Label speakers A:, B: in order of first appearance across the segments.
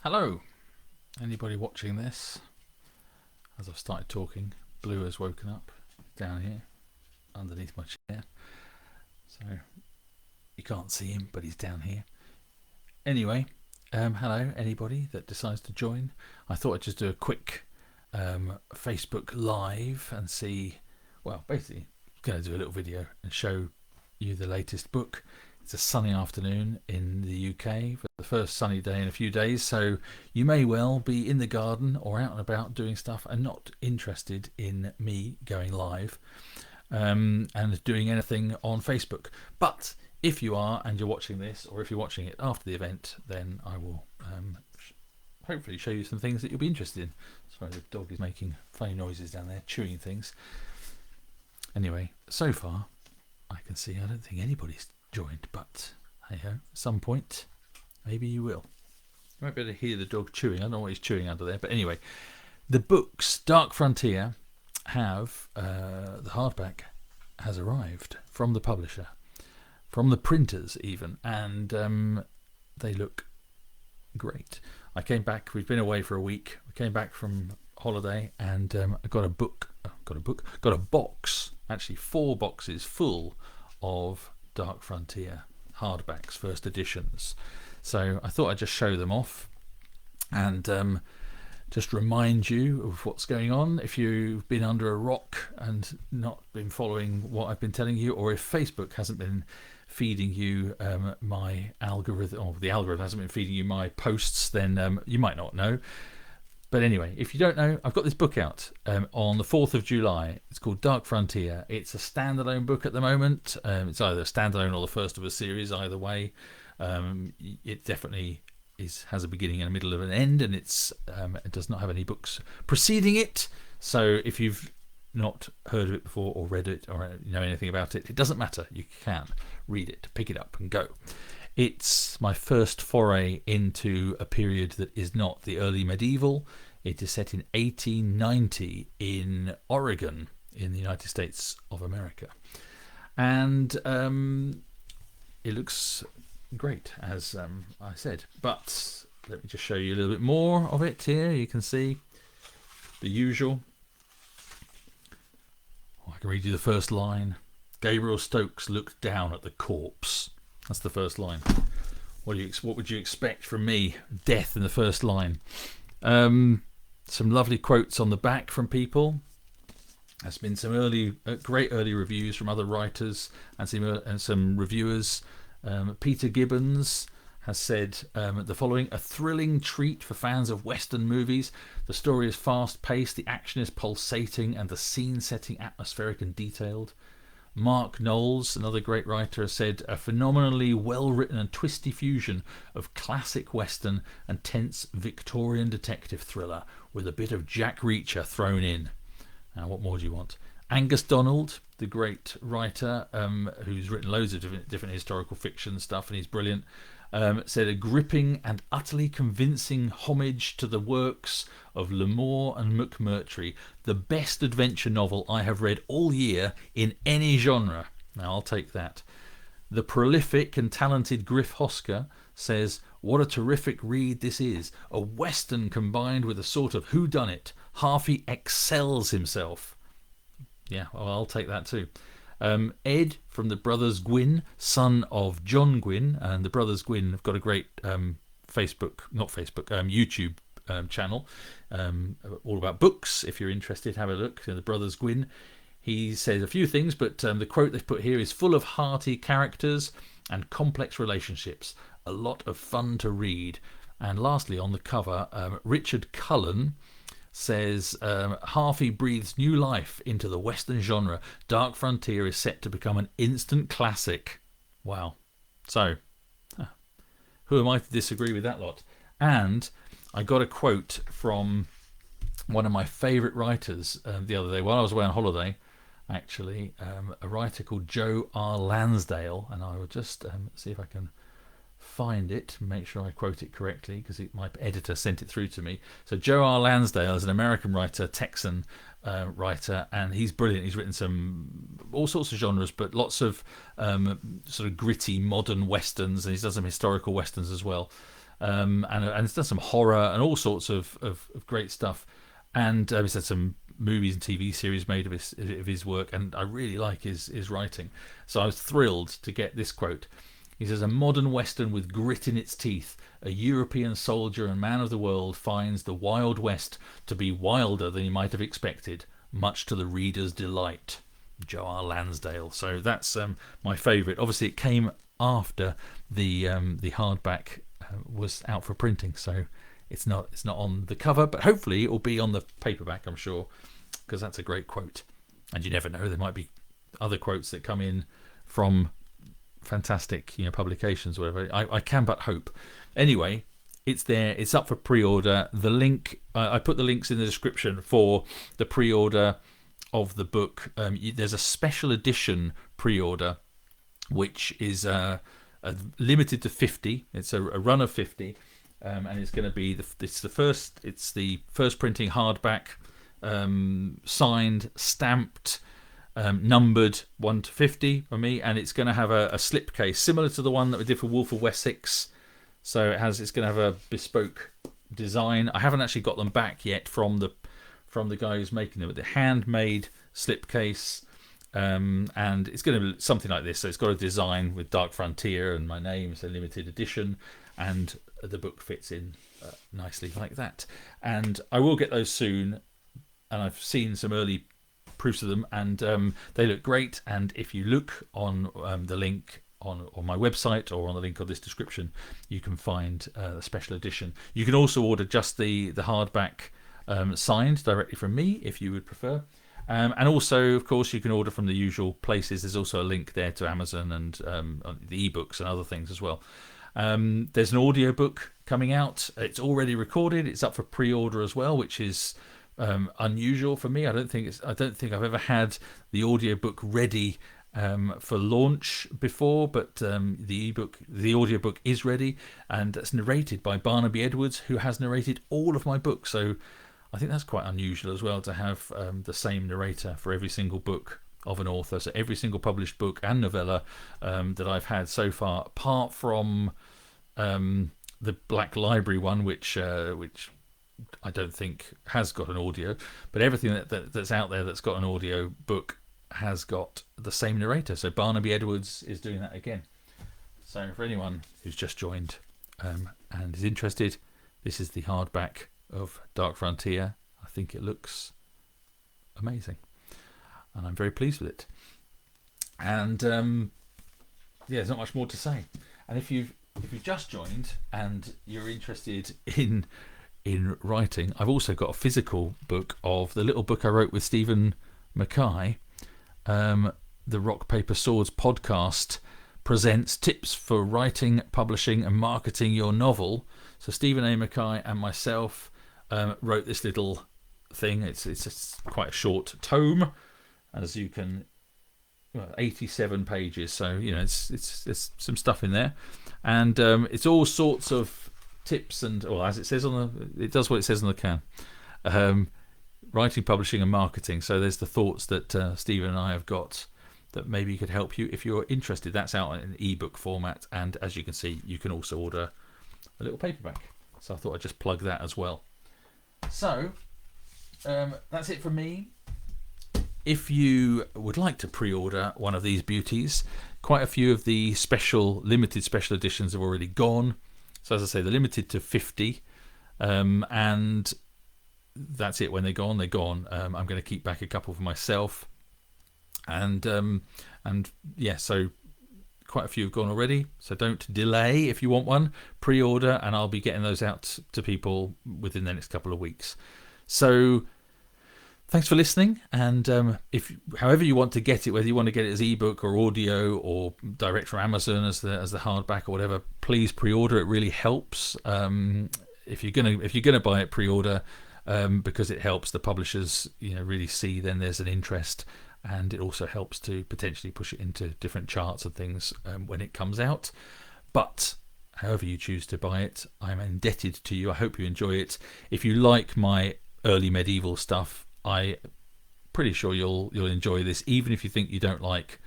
A: Hello, anybody watching this? As I've started talking, Blue has woken up down here underneath my chair. So you can't see him, but he's down here. Anyway, hello, anybody that decides to join. I thought I'd just do a quick Facebook Live and see, well, basically, going to do a little video and show you the latest book. It's a sunny afternoon in the UK, for the first sunny day in a few days, so you may well be in the garden or out and about doing stuff and not interested in me going live and doing anything on Facebook. But if you are and you're watching this, or if you're watching it after the event, then I will hopefully show you some things that you'll be interested in. Sorry, the dog is making funny noises down there, chewing things. Anyway, so far I can see I don't think anybody's joined, but hey ho, at some point maybe you will. You might be able to hear the dog chewing. I don't know what he's chewing under there, but anyway, the books Dark Frontier have the hardback has arrived from the publisher, from the printers even, and they look great. I came back, we've been away for a week, we came back from holiday, and I got a box, actually 4 boxes full of Dark Frontier hardbacks, first editions. So I thought I'd just show them off and just remind you of what's going on if you've been under a rock and not been following what I've been telling you, or if Facebook hasn't been feeding you my algorithm, or the algorithm hasn't been feeding you my posts, then you might not know. But anyway, if you don't know, I've got this book out on the 4th of July. It's called Dark Frontier. It's a standalone book at the moment. It's either a standalone or the first of a series, either way. It definitely has a beginning and a middle and an end, and it does not have any books preceding it. So if you've not heard of it before or read it or know anything about it, it doesn't matter. You can read it, pick it up and go. It's my first foray into a period that is not the early medieval. It is set in 1890 in Oregon in the United States of America. And it looks great, as I said. But let me just show you a little bit more of it here. You can see the usual. I can read you the first line. Gabriel Stokes looked down at the corpse. That's the first line. What would you expect from me? Death in the first line. Some lovely quotes on the back from people. There's been some great early reviews from other writers and some reviewers. Peter Gibbons has said the following: a thrilling treat for fans of Western movies. The story is fast-paced, the action is pulsating, and the scene-setting atmospheric and detailed. Mark Knowles, another great writer, has said a phenomenally well-written and twisty fusion of classic Western and tense Victorian detective thriller with a bit of Jack Reacher thrown in. Now, what more do you want? Angus Donald, the great writer who's written loads of different historical fiction stuff, and he's brilliant, said a gripping and utterly convincing homage to the works of Lamore and McMurtry, the best adventure novel I have read all year in any genre. Now, I'll take that. The prolific and talented Griff Hosker says, what a terrific read this is. A Western combined with a sort of whodunit. Harvey excels himself. Yeah, well, I'll take that too. Ed from the Brothers Gwyn, son of John Gwyn, and the Brothers Gwyn have got a great YouTube channel all about books. If you're interested, have a look. The Brothers Gwyn. He says a few things, but the quote they've put here is full of hearty characters and complex relationships. A lot of fun to read. And lastly, on the cover, Richard Cullen says Harvey breathes new life into the Western genre. Dark Frontier is set to become an instant classic. Wow. So, who am I to disagree with that lot? And I got a quote from one of my favourite writers the other day while I was away on holiday, actually, a writer called Joe R. Lansdale, and I will just see if I can find it, make sure I quote it correctly, because my editor sent it through to me. So Joe R. Lansdale is an American writer, Texan writer, and he's brilliant. He's written all sorts of genres, but lots of sort of gritty modern westerns, and he's done some historical westerns as well. and it's done some horror and all sorts of great stuff. And he's had some movies and TV series made of his work, and I really like his writing. So I was thrilled to get this quote. He says, "A modern Western with grit in its teeth, a European soldier and man of the world finds the Wild West to be wilder than he might have expected, much to the reader's delight." Joe R. Lansdale. So that's my favourite. Obviously, it came after the hardback was out for printing, so it's not on the cover, but hopefully it will be on the paperback, I'm sure, because that's a great quote. And you never know, there might be other quotes that come in from fantastic publications, whatever. I can but hope. Anyway, it's there, it's up for pre-order. The link, I put the links in the description for the pre-order of the book. There's a special edition pre-order which is limited to 50. It's a run of 50, and it's going to be the first printing hardback, signed, stamped, numbered 1 to 50 for me, and it's going to have a slipcase similar to the one that we did for Wolf of Wessex. So it's going to have a bespoke design. I haven't actually got them back yet from the guy who's making them, but the handmade slipcase, and it's going to be something like this. So it's got a design with Dark Frontier and my name. It's a limited edition, and the book fits in nicely like that. And I will get those soon, and I've seen some early proofs of them, and they look great. And if you look on the link on my website or on the link of this description, you can find the special edition. You can also order just the hardback signed directly from me if you would prefer, and also of course you can order from the usual places. There's also a link there to Amazon and the ebooks and other things as well. There's an audiobook coming out. It's already recorded. It's up for pre-order as well, which is unusual for me. I don't think I've ever had the audiobook ready for launch before, but the audiobook is ready, and it's narrated by Barnaby Edwards, who has narrated all of my books. So I think that's quite unusual as well, to have the same narrator for every single book of an author. So every single published book and novella that I've had so far, apart from the Black Library one, which I don't think has got an audio, but everything that's out there that's got an audio book has got the same narrator. So Barnaby Edwards is doing that again. So for anyone who's just joined and is interested, this is the hardback of Dark Frontier. I think it looks amazing, and I'm very pleased with it. And there's not much more to say. And if you've just joined and you're interested in writing, I've also got a physical book of the little book I wrote with Stephen Mackay. The Rock Paper Swords podcast presents tips for writing, publishing and marketing your novel. So Stephen A. Mackay and myself wrote this little thing. It's quite a short tome, as you can, 87 pages. So it's some stuff in there, and it's all sorts of tips and, as it says it does what it says on the can. Writing, publishing and marketing. So there's the thoughts that Stephen and I have got that maybe could help you if you're interested. That's out in an ebook format, and as you can see, you can also order a little paperback. So I thought I'd just plug that as well. So that's it from me. If you would like to pre-order one of these beauties, quite a few of the limited special editions have already gone. So as I say, they're limited to 50, and that's it. When they're gone, they're gone. I'm going to keep back a couple for myself, and so quite a few have gone already. So don't delay. If you want one, pre-order, and I'll be getting those out to people within the next couple of weeks. So thanks for listening, and if however you want to get it, whether you want to get it as ebook or audio or direct from Amazon as the hardback or whatever, please pre-order. It really helps. If you're gonna buy it, pre-order. Because it helps the publishers, really see then there's an interest, and it also helps to potentially push it into different charts and things when it comes out. But however you choose to buy it, I'm indebted to you. I hope you enjoy it. If you like my early medieval stuff, I'm pretty sure you'll enjoy this, even if you think you don't like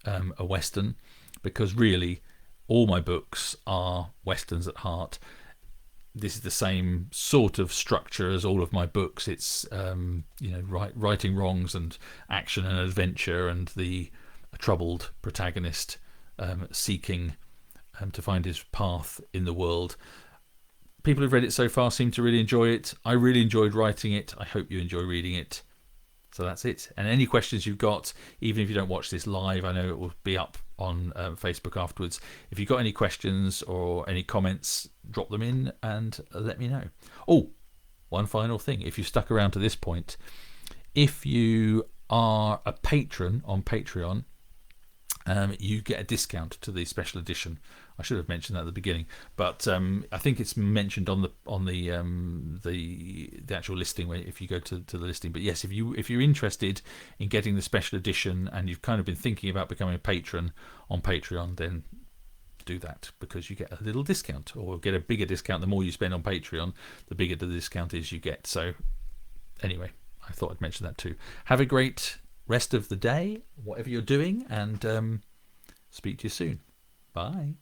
A: a Western, because really all my books are Westerns at heart. this is the same sort of structure as all of my books. It's righting wrongs and action and adventure, and the troubled protagonist seeking to find his path in the world. People who've read it so far seem to really enjoy it. I really enjoyed writing it. I hope you enjoy reading it. So that's it. And any questions you've got, even if you don't watch this live, I know it will be up on Facebook afterwards. If you've got any questions or any comments, drop them in and let me know. Oh, one final thing. If you've stuck around to this point, if you are a patron on Patreon, you get a discount to the special edition. I should have mentioned that at the beginning, but I think it's mentioned on the actual listing if you go to the listing. But yes, if you're interested in getting the special edition and you've kind of been thinking about becoming a patron on Patreon, then do that, because you get a little discount, or get a bigger discount. The more you spend on Patreon, the bigger the discount is you get. So anyway, I thought I'd mention that too. Have a great rest of the day, whatever you're doing, and speak to you soon. Bye.